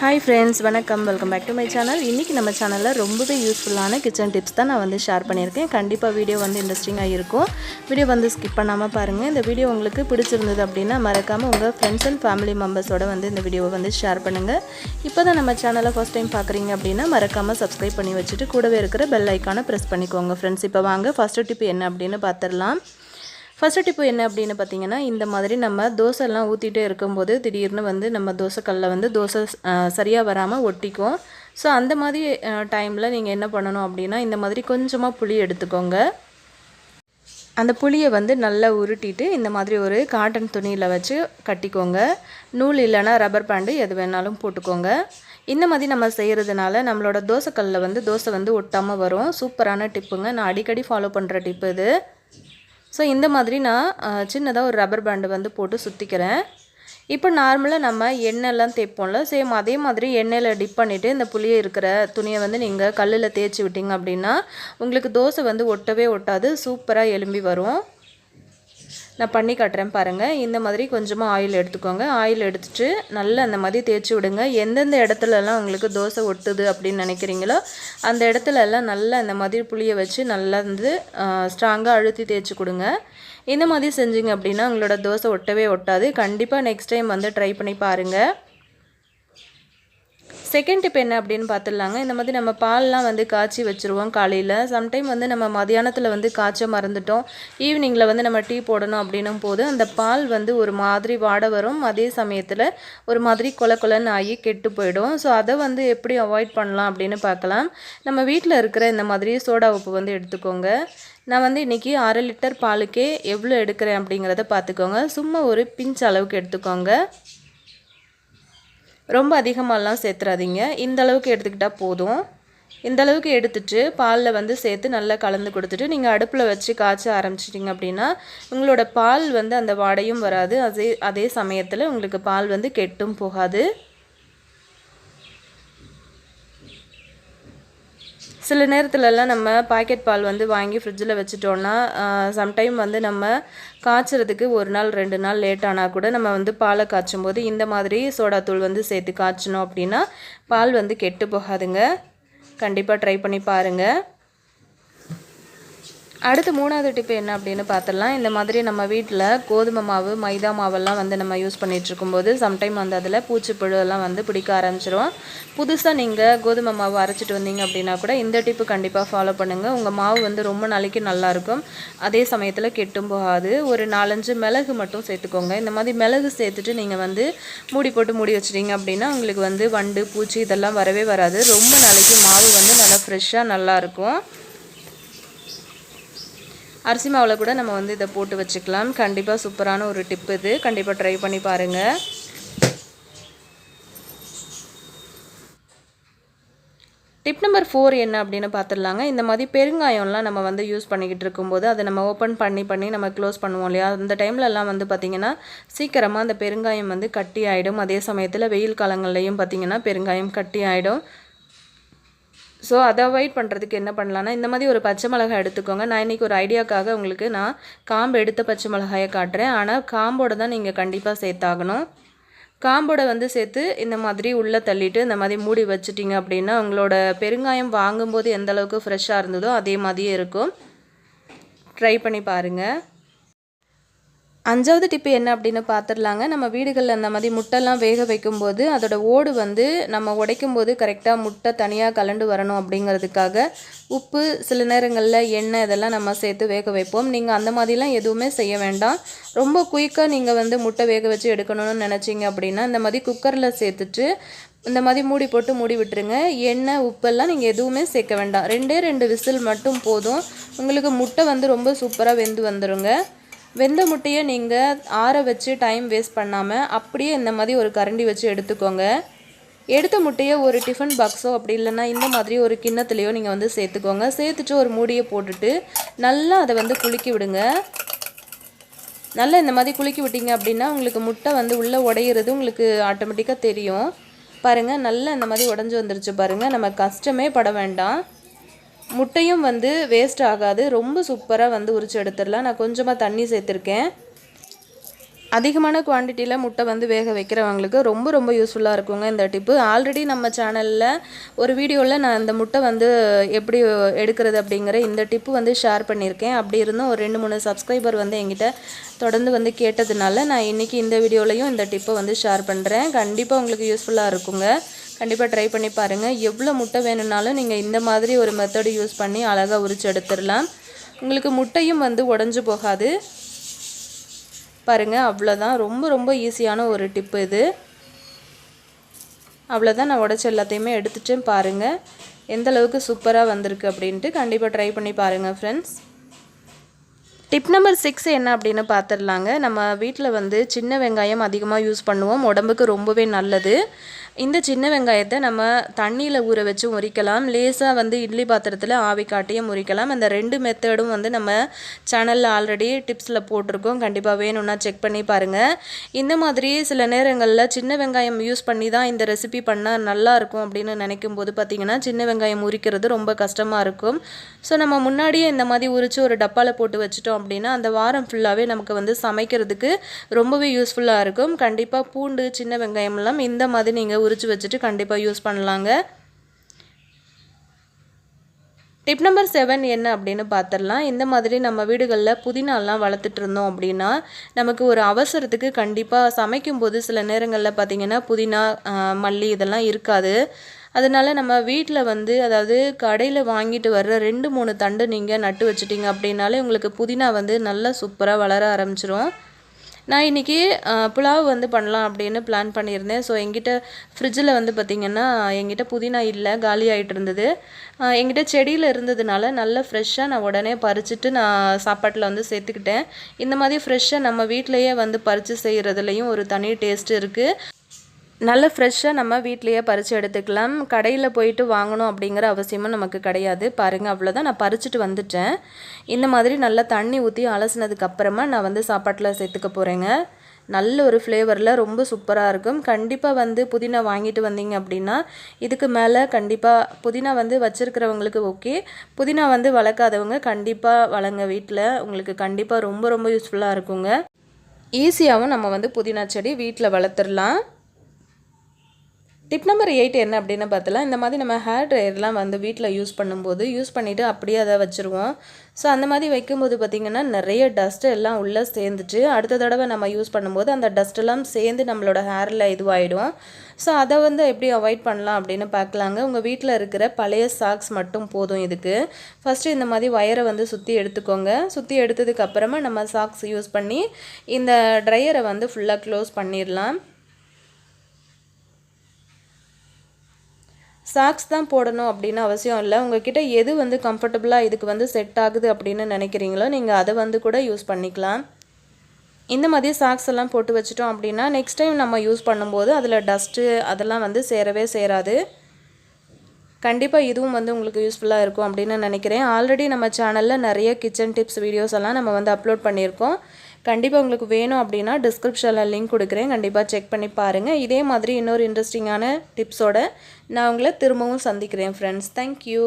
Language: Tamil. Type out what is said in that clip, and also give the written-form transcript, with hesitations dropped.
ஹாய் ஃப்ரெண்ட்ஸ், வணக்கம். Welcome back to my channel. இன்றைக்கி நம்ம சேனலில் ரொம்பவே யூஸ்ஃபுல்லான கிச்சன் டிப்ஸ் தான் நான் ஷேர் பண்ணியிருக்கேன். கண்டிப்பாக வீடியோ இன்ட்ரெஸ்டிங்காக இருக்கும். வீடியோ ஸ்கிப் பண்ணாமல் பாருங்கள். இந்த வீடியோ உங்களுக்கு பிடிச்சிருந்தது அப்படின்னா மறக்காமல் உங்கள் ஃப்ரெண்ட்ஸ் அண்ட் ஃபேமிலி மெம்பர்ஸோடு இந்த வீடியோவை ஷேர் பண்ணுங்கள். இப்போ தான் நம்ம சேனலை ஃபஸ்ட் டைம் பார்க்குறீங்க அப்படின்னா மறக்காமல் சப்ஸ்கிரைப் பண்ணி வச்சுட்டு கூடவே இருக்கிற பெல் ஐக்கானை ப்ரெஸ் பண்ணிக்கோங்க ஃப்ரெண்ட்ஸ். இப்போ வாங்க ஃபஸ்ட்டு டிப் என்ன அப்படின்னு பார்த்துடலாம். ஃபஸ்ட்டு டிப்பு என்ன அப்படின்னு பார்த்தீங்கன்னா, இந்த மாதிரி நம்ம தோசைலாம் ஊற்றிட்டே இருக்கும்போது திடீர்னு நம்ம தோசைக்கல்லில் தோசை சரியாக வராமல் ஒட்டிக்கும். ஸோ அந்த மாதிரி டைமில் நீங்கள் என்ன பண்ணணும் அப்படின்னா, இந்த மாதிரி கொஞ்சமாக புளி எடுத்துக்கோங்க. அந்த புளியை நல்லா உருட்டிட்டு இந்த மாதிரி ஒரு காட்டன் துணியில் வச்சு கட்டிக்கோங்க. நூல் இல்லைனா ரப்பர் பேண்டு எது வேணாலும் போட்டுக்கோங்க. இந்த மாதிரி நம்ம செய்கிறதுனால நம்மளோட தோசைக்கல்லில் தோசை ஒட்டாமல் வரும். சூப்பரான டிப்புங்க. நான் அடிக்கடி ஃபாலோ பண்ணுற டிப்பு இது. ஸோ இந்த மாதிரி நான் சின்னதாக ஒரு ரப்பர் பேண்டு போட்டு சுற்றிக்கிறேன். இப்போ நார்மலாக நம்ம எண்ணெய்லாம் தேய்ப்போம்ல, சேம் அதே மாதிரி எண்ணெயில் டிப் பண்ணிவிட்டு இந்த புளியை இருக்கிற துணியை நீங்கள் கல்லில் தேய்ச்சி விட்டிங்க அப்படின்னா உங்களுக்கு தோசை ஒட்டவே ஒட்டாது, சூப்பராக எலும்பி வரும். நான் பண்ணி காட்டுறேன் பாருங்கள். இந்த மாதிரி கொஞ்சமாக ஆயில் எடுத்துக்கோங்க. ஆயில் எடுத்துகிட்டு நல்லா அந்த மாதிரி தேய்ச்சி விடுங்க. எந்தெந்த இடத்துலலாம் உங்களுக்கு தோசை ஒட்டுது அப்படின்னு நினைக்கிறீங்களோ அந்த இடத்துலலாம் நல்லா இந்த மாதிரி புளியை வச்சு நல்லா ஸ்ட்ராங்காக அழுத்தி தேய்ச்சி கொடுங்க. இந்த மாதிரி செஞ்சிங்க அப்படின்னா உங்களோட தோசை ஒட்டவே ஒட்டாது. கண்டிப்பாக நெக்ஸ்ட் டைம் ட்ரை பண்ணி பாருங்கள். செகண்ட் டிப் என்ன அப்படின்னு பார்த்துடலாங்க. இந்த மாதிரி நம்ம பால்லாம் காய்ச்சி வச்சுருவோம் காலையில். சம்டைம் நம்ம மதியானத்தில் காய்ச்ச மறந்துட்டோம், ஈவினிங்கில் நம்ம டீ போடணும் அப்படின்னும் போது அந்த பால் ஒரு மாதிரி வாடை வரும். அதே சமயத்தில் ஒரு மாதிரி கொலன்னு ஆகி கெட்டு போயிடும். ஸோ அதை எப்படி அவாய்ட் பண்ணலாம் அப்படின்னு பார்க்கலாம். நம்ம வீட்டில் இருக்கிற இந்த மாதிரி சோடா உப்பு எடுத்துக்கோங்க. நான் இன்றைக்கி 1/2 லிட்டர் பாலுக்கே எவ்வளோ எடுக்கிறேன் அப்படிங்கிறத பார்த்துக்கோங்க. சும்மா ஒரு பிஞ்ச் அளவுக்கு எடுத்துக்கோங்க. ரொம்ப அதிகமாகலாம் சேர்த்துறாதீங்க. இந்த அளவுக்கு எடுத்துக்கிட்டால் போதும். இந்த அளவுக்கு எடுத்துகிட்டு பாலில் சேர்த்து நல்லா கலந்து கொடுத்துட்டு நீங்கள் அடுப்பில் வச்சு காய்ச்ச ஆரம்பிச்சிட்டிங்க அப்படின்னா உங்களோட பால் அந்த வாடையும் வராது. அதே சமயத்தில் உங்களுக்கு பால் கெட்டும் போகாது. சில நேரத்துலலாம் நம்ம பாக்கெட் பால் வாங்கி ஃப்ரிட்ஜில் வச்சுட்டோன்னா சம்டைம் நம்ம காய்ச்சறதுக்கு 1 நாள் 2 நாள் லேட் ஆனால் கூட நம்ம பாலை காய்ச்சும் போது இந்த மாதிரி சோடாத்தூள் சேர்த்து காய்ச்சினோம் அப்படின்னா பால் கெட்டு போகாதுங்க. கண்டிப்பாக ட்ரை பண்ணி பாருங்கள். அடுத்து 3வது டிப்பு என்ன அப்படின்னு பார்த்துடலாம். இந்த மாதிரி நம்ம வீட்டில் கோதுமை மாவு, மைதா மாவெல்லாம் நம்ம யூஸ் பண்ணிகிட்டு இருக்கும்போது சம்டைம் அதில் பூச்சிப்புழுவெல்லாம் பிடிக்க ஆரம்பிச்சிடும். புதுசாக நீங்கள் கோதுமை மாவு அரைச்சிட்டு வந்தீங்க அப்படின்னா கூட இந்த டிப்பு கண்டிப்பாக ஃபாலோ பண்ணுங்கள். உங்கள் மாவு ரொம்ப நாளைக்கு நல்லாயிருக்கும். அதே சமயத்தில் கெட்டும் போகாது. ஒரு 4-5 மிளகு மட்டும் சேர்த்துக்கோங்க. இந்த மாதிரி மிளகு சேர்த்துட்டு நீங்கள் மூடி போட்டு மூடி வச்சிட்டிங்க அப்படின்னா உங்களுக்கு வண்டு, பூச்சி இதெல்லாம் வரவே வராது. ரொம்ப நாளைக்கு மாவு நல்லா ஃப்ரெஷ்ஷாக நல்லாயிருக்கும். அரிசி மாவில் கூட நம்ம இதை போட்டு வச்சுக்கலாம். கண்டிப்பாக சூப்பரான ஒரு டிப் இது. கண்டிப்பாக ட்ரை பண்ணி பாருங்கள். டிப் நம்பர் 4 என்ன அப்படின்னு பார்த்துடலாங்க. இந்த மாதிரி பெருங்காயம்லாம் நம்ம யூஸ் பண்ணிக்கிட்டு இருக்கும்போது அதை நம்ம ஓப்பன் பண்ணி நம்ம க்ளோஸ் பண்ணுவோம் இல்லையா, அந்த டைம்லலாம் பார்த்திங்கன்னா சீக்கிரமாக அந்த பெருங்காயம் கட்டி ஆகிடும். அதே சமயத்தில் வெயில் காலங்கள்லையும் பார்த்திங்கன்னா பெருங்காயம் கட்டி ஆகிடும். ஸோ அதை அவாய்ட் பண்ணுறதுக்கு என்ன பண்ணலான்னா, இந்த மாதிரி ஒரு பச்சை மிளகாய் எடுத்துக்கோங்க. நான் இன்றைக்கி ஒரு ஐடியாக்காக உங்களுக்கு நான் காம்பு எடுத்த பச்சை மிளகாயை காட்டுறேன். ஆனால் காம்போடு தான் நீங்கள் கண்டிப்பாக சேர்த்தாகணும். காம்போட சேர்த்து இந்த மாதிரி உள்ளே தள்ளிட்டு இந்த மாதிரி மூடி வச்சிட்டிங்க அப்படின்னா உங்களோட பெருங்காயம் வாங்கும்போது எந்த அளவுக்கு ஃப்ரெஷ்ஷாக இருந்ததோ அதே மாதிரியே இருக்கும். ட்ரை பண்ணி பாருங்கள். 5வது டிப்பு என்ன அப்படின்னு பார்த்துடலாங்க. நம்ம வீடுகளில் அந்த மாதிரி முட்டைலாம் வேக வைக்கும்போது அதோட ஓடு நம்ம உடைக்கும் போது கரெக்டாக முட்டை தனியாக கலண்டு வரணும் அப்படிங்கிறதுக்காக உப்பு, சில நேரங்களில் எண்ணெய் இதெல்லாம் நம்ம சேர்த்து வேக வைப்போம். நீங்கள் அந்த மாதிரிலாம் எதுவுமே செய்ய வேண்டாம். ரொம்ப குயிக்காக நீங்கள் முட்டை வேக வச்சு எடுக்கணும்னு நினச்சிங்க அப்படின்னா இந்த மாதிரி குக்கரில் சேர்த்துட்டு இந்த மாதிரி மூடி போட்டு மூடி விட்டுருங்க. எண்ணெய், உப்பெல்லாம் நீங்கள் எதுவுமே சேர்க்க வேண்டாம். 2 விசில் மட்டும் போதும். உங்களுக்கு முட்டை ரொம்ப சூப்பராக வெந்து வந்துடுங்க. வெந்த முட்டையை நீங்கள் ஆற வச்சு டைம் வேஸ்ட் பண்ணாமல் அப்படியே இந்த மாதிரி ஒரு கரண்டி வச்சு எடுத்துக்கோங்க. எடுத்த முட்டையை ஒரு டிஃபன் பாக்ஸோ அப்படி இல்லைன்னா இந்த மாதிரி ஒரு கிண்ணத்துலேயோ நீங்கள் சேர்த்துக்கோங்க. சேர்த்துட்டு ஒரு மூடியை போட்டுட்டு நல்லா அதை குலுக்கி விடுங்க. நல்லா இந்த மாதிரி குலுக்கி விட்டீங்க அப்படின்னா உங்களுக்கு முட்டை உள்ளே உடையிறது உங்களுக்கு ஆட்டோமேட்டிக்காக தெரியும். பாருங்கள், நல்லா இந்த மாதிரி உடஞ்சி வந்துருச்சு பாருங்கள். நம்ம கஷ்டமே பட வேண்டாம். முட்டையும் வேஸ்ட் ஆகாது. ரொம்ப சூப்பராக உரிச்சு எடுத்துடலாம். நான் கொஞ்சமாக தண்ணி சேர்த்துருக்கேன். அதிகமான குவான்டிட்டியில் முட்டை வந்து வேக வைக்கிறவங்களுக்கு ரொம்ப யூஸ்ஃபுல்லாக இருக்குங்க இந்த டிப்பு. ஆல்ரெடி நம்ம சேனலில் ஒரு வீடியோவில் நான் இந்த முட்டை வந்து எப்படி எடுக்கிறது அப்படிங்கிற இந்த டிப்பு வந்து ஷேர் பண்ணியிருக்கேன். அப்படி இருந்தும் ஒரு 2-3 சப்ஸ்கிரைபர் வந்து என்கிட்ட தொடர்ந்து வந்து கேட்டதுனால நான் இன்றைக்கி இந்த வீடியோலையும் இந்த டிப்பை வந்து ஷேர் பண்ணுறேன். கண்டிப்பாக உங்களுக்கு யூஸ்ஃபுல்லாக இருக்குங்க. கண்டிப்பாக ட்ரை பண்ணி பாருங்கள். எவ்வளோ முட்டை வேணும்னாலும் நீங்கள் இந்த மாதிரி ஒரு மெத்தடு யூஸ் பண்ணி அழகாக உரிச்சு எடுத்துடலாம். உங்களுக்கு முட்டையும் வந்து உடஞ்சி போகாது. பாருங்கள், அவ்வளோதான். ரொம்ப ஈஸியான ஒரு டிப்பு இது. அவ்வளோதான், நான் உடச்சி எல்லாத்தையுமே எடுத்துட்டேன். பாருங்கள் எந்த அளவுக்கு சூப்பராக வந்திருக்கு அப்படின்ட்டு. கண்டிப்பாக ட்ரை பண்ணி பாருங்கள் ஃப்ரெண்ட்ஸ். டிப் நம்பர் 6 என்ன அப்படின்னு பார்த்துடலாங்க. நம்ம வீட்டில் வந்து சின்ன வெங்காயம் அதிகமாக யூஸ் பண்ணுவோம். உடம்புக்கு ரொம்பவே நல்லது. இந்த சின்ன வெங்காயத்தை நம்ம தண்ணியில் ஊற வச்சு உரிக்கலாம். லேசாக வந்து இட்லி பாத்திரத்தில் ஆவி காட்டியும் உரிக்கலாம். அந்த 2 மெத்தடும் வந்து நம்ம சேனலில் ஆல்ரெடி டிப்ஸில் போட்டிருக்கோம். கண்டிப்பாக வேணும்னா செக் பண்ணி பாருங்கள். இந்த மாதிரி சில நேரங்களில் சின்ன வெங்காயம் யூஸ் பண்ணி தான் இந்த ரெசிபி பண்ணால் நல்லாயிருக்கும் அப்படின்னு நினைக்கும் போது பார்த்திங்கன்னா சின்ன வெங்காயம் உரிக்கிறது ரொம்ப கஷ்டமாக இருக்கும். ஸோ நம்ம முன்னாடியே இந்த மாதிரி உரித்து ஒரு டப்பாவில் போட்டு வச்சுட்டோம் அப்படின்னா அந்த வாரம் ஃபுல்லாகவே நமக்கு வந்து சமைக்கிறதுக்கு ரொம்பவே யூஸ்ஃபுல்லாக இருக்கும். கண்டிப்பாக பூண்டு, சின்ன வெங்காயம்லாம் இந்த மாதிரி நீங்கள் உரிச்சு வச்சுட்டு கண்டிப்பாக யூஸ் பண்ணலாங்க. டிப் நம்பர் 7 என்ன அப்படின்னு பார்த்துடலாம். இந்த மாதிரி நம்ம வீடுகளில் புதினாலாம் வளர்த்துட்டு இருந்தோம் அப்படின்னா நமக்கு ஒரு அவசரத்துக்கு கண்டிப்பாக சமைக்கும்போது சில நேரங்களில் பார்த்திங்கன்னா புதினா, மல்லி இதெல்லாம் இருக்காது. அதனால் நம்ம வீட்டில் வந்து அதாவது கடையில் வாங்கிட்டு வர்ற 2-3 தண்டு நீங்கள் நட்டு வச்சிட்டிங்க அப்படின்னாலே உங்களுக்கு புதினா வந்து நல்லா சூப்பராக வளர ஆரம்பிச்சிரும். நான் இன்றைக்கி புலாவ் வந்து பண்ணலாம் அப்படின்னு பிளான் பண்ணியிருந்தேன். ஸோ எங்கிட்ட ஃப்ரிட்ஜில் வந்து பார்த்திங்கன்னா எங்கிட்ட புதினா இல்லை, காலி ஆகிட்டு இருந்தது. எங்கிட்ட செடியில் இருந்ததுனால நல்லா ஃப்ரெஷ்ஷாக நான் உடனே பறிச்சுட்டு நான் சாப்பாட்டில் வந்து சேர்த்துக்கிட்டேன். இந்த மாதிரி ஃப்ரெஷ்ஷாக நம்ம வீட்டிலையே வந்து பறித்து செய்கிறதுலையும் ஒரு தனி டேஸ்ட் இருக்குது. நல்ல ஃப்ரெஷ்ஷாக நம்ம வீட்லேயே பறித்து எடுத்துக்கலாம். கடையில் போயிட்டு வாங்கணும் அப்படிங்கிற அவசியமும் நமக்கு கிடையாது. பாருங்கள், அவ்வளோதான். நான் பறிச்சுட்டு வந்துட்டேன். இந்த மாதிரி நல்லா தண்ணி ஊற்றி அலசினதுக்கப்புறமா நான் வந்து சாப்பாட்டில் சேர்த்துக்க போகிறேங்க. நல்ல ஒரு ஃப்ளேவரில் ரொம்ப சூப்பராக இருக்கும். கண்டிப்பாக வந்து புதினா வாங்கிட்டு வந்தீங்க அப்படின்னா இதுக்கு மேலே கண்டிப்பாக புதினா வந்து வச்சுருக்கிறவங்களுக்கு ஓகே. புதினா வந்து வளர்க்காதவங்க கண்டிப்பாக வளங்க வீட்டில். உங்களுக்கு கண்டிப்பாக ரொம்ப யூஸ்ஃபுல்லாக இருக்குங்க. ஈஸியாகவும் நம்ம வந்து புதினா செடி வீட்டில் வளர்த்துடலாம். டிப் நம்பர் 8 என்ன அப்படின்னு பார்த்தலாம். இந்த மாதிரி நம்ம ஹேர் ட்ரையர்லாம் வந்து வீட்டில் யூஸ் பண்ணும்போது யூஸ் பண்ணிவிட்டு அப்படியே அதை வச்சுருவோம். ஸோ அந்த மாதிரி வைக்கும்போது பார்த்திங்கன்னா நிறைய டஸ்ட்டு எல்லாம் உள்ளே சேர்ந்துட்டு அடுத்த தடவை நம்ம யூஸ் பண்ணும்போது அந்த டஸ்ட்டெல்லாம் சேர்ந்து நம்மளோட ஹேரில் இதுவாகிடும். ஸோ அதை வந்து எப்படி அவாய்ட் பண்ணலாம் அப்படின்னு பார்க்கலாங்க. உங்கள் வீட்டில் இருக்கிற பழைய சாக்ஸ் மட்டும் போதும் இதுக்கு. ஃபஸ்ட்டு இந்த மாதிரி ஒயரை வந்து சுற்றி எடுத்துக்கோங்க. சுற்றி எடுத்ததுக்கப்புறமா நம்ம சாக்ஸ் யூஸ் பண்ணி இந்த ட்ரையரை வந்து ஃபுல்லாக க்ளோஸ் பண்ணிடலாம். சாக்ஸ் தான் போடணும் அப்படின்னு அவசியம் இல்லை. உங்கள்கிட்ட எது வந்து கம்ஃபர்டபுளாக இதுக்கு வந்து செட் ஆகுது அப்படின்னு நினைக்கிறீங்களோ நீங்கள் அதை வந்து கூட யூஸ் பண்ணிக்கலாம். இந்த மாதிரி சாக்ஸ் எல்லாம் போட்டு வச்சிட்டோம் அப்படின்னா நெக்ஸ்ட் டைம் நம்ம யூஸ் பண்ணும்போது அதில் டஸ்ட்டு அதெல்லாம் வந்து சேரவே சேராது. கண்டிப்பாக இதுவும் வந்து உங்களுக்கு யூஸ்ஃபுல்லாக இருக்கும் அப்படின்னு நினைக்கிறேன். ஆல்ரெடி நம்ம சேனலில் நிறைய கிச்சன் டிப்ஸ் வீடியோஸ் எல்லாம் நம்ம வந்து அப்லோட் பண்ணியிருக்கோம். கண்டிப்பாக உங்களுக்கு வேணும் அப்படின்னா டிஸ்கிரிப்ஷனில் லிங்க் கொடுக்குறேன். கண்டிப்பாக செக் பண்ணி பாருங்கள். இதே மாதிரி இன்னொரு இன்ட்ரெஸ்டிங்கான டிப்ஸோடு நான் உங்களை திரும்பவும் சந்திக்கிறேன் ஃப்ரெண்ட்ஸ். தேங்க்யூ.